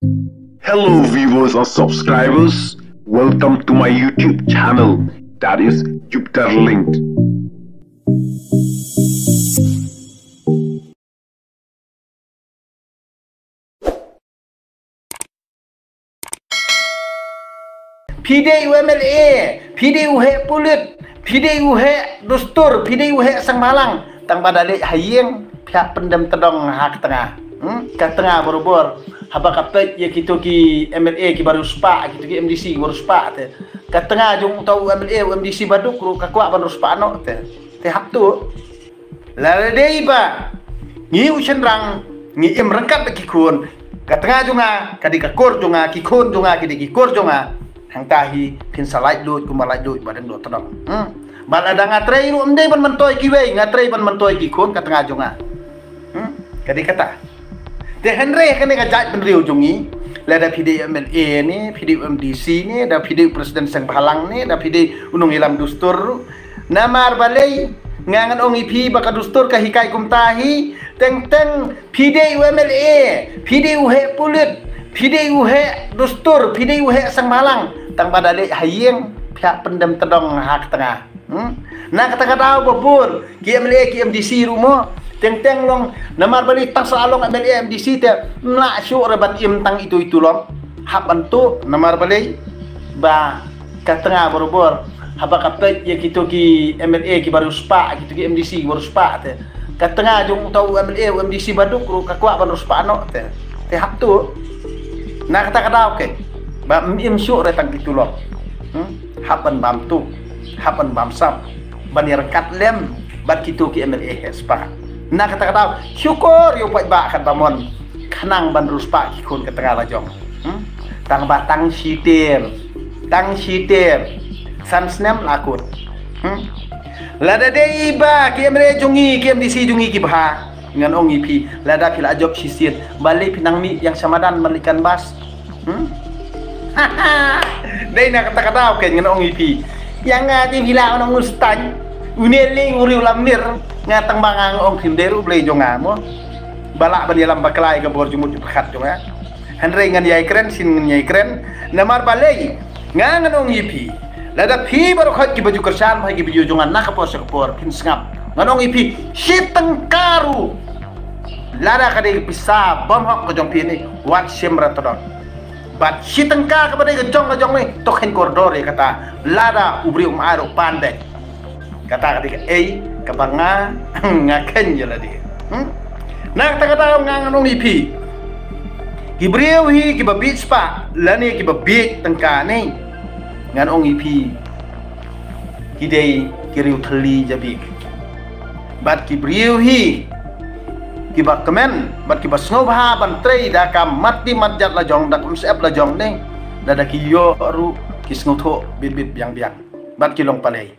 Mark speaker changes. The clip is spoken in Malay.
Speaker 1: Hello viewers or subscribers, welcome to my YouTube channel, that is Jupiter Linked.
Speaker 2: PDUMLA, PDUH Pulit, PDUH Dustur, PDUH Sang Malang, tang badalik hayeng pihak pendem tedong hak tengah. Ke tengah borobor haba kapet ya gitu ki MLA ki baru spa gitu ki MDC baru spa te. Ke tengah jung tau MLA MDC baduk ru kakwa baru spa no te. Te hak tu. La dei ba. Ni usenrang ni em rangkat ki kun. Ke tengah junga kadi ka kor junga ki kun junga ki di kor junga. Hang tahi pin salai lut ku malai lut badan do tedong. Bal ada ngatrei ru emde ban mentoi ki we ngatrei ban mentoi ki kun ke tengah junga. Kadi kata Te Henry kene ngajak penriu jungi lada PDUMLA ni, PDUMDC ni, da PDU Presiden Sang Balang ni, da PDU Unung Ilam Dustur. Namar balai ngangan ong IP baka dustur ka hikai kumtahi teng PDUMLA, PDUH Pulit, PDUH Dustur, PDUH Sang Balang tang badalik hayeng pihak pendem tedong hak tengah. Nah kata tahu babur KMLA KMDC rumo teng long namar balik tang salong MLA MDC te nak syuk reban im tang itu long hab bantu namar balik ba ka tengah borobor haba kapet ya gitu ki MLA ki baru spa gitu ki MDC baru spa te ka tengah jung tau MLA MDC baduk ru ka kwa baru spa no te hab tu nak kata oke ba im syuk re tang itu long haban bam tu haban bam sam ban rekat lem bat gitu ki MLA spa. Nah kata syukur yo pai ba kan bamon kanang bandrus pak kikun ke tengah lajong tang batang sitir san snem lakut lada dei ba kemre jungi KMDC jungi ki bah ngan ong IP lada pil ajok sisir balik pinang mi yang samadan melikan bas dei nak kata oke ngan ong IP yang ngati bila onong mustang uneling uri ulamnir ngatang bangang ong kinderu blay jonga mo balak ban yalam baklai ka bor jumut pekat jonga hanre ngan yai kren sin ngan yai kren namar balai ngangan ong ipi lada pi baru khat ki baju kersan bagi baju jonga nak kapor pin sngap ngan ong ipi siteng karu lada kade bisa bom hok ko jong pi ni wat semra todon bat siteng ka kepada ke jong ni token koridor kata lada ubri aro pandai kata ketika kabanga ngaken jala dia nak kata ngangan ong ipi kibriu hi kibabit spa lani kibabit tengka ni ngan ong ipi kidei kiriu thali jabik bat kibriu hi kibak kemen bat kibas ngobha ban trei da kam mati matjat la jong dak msep la jong ni dada kiyo ru kisngotho bit biang bat kilong palei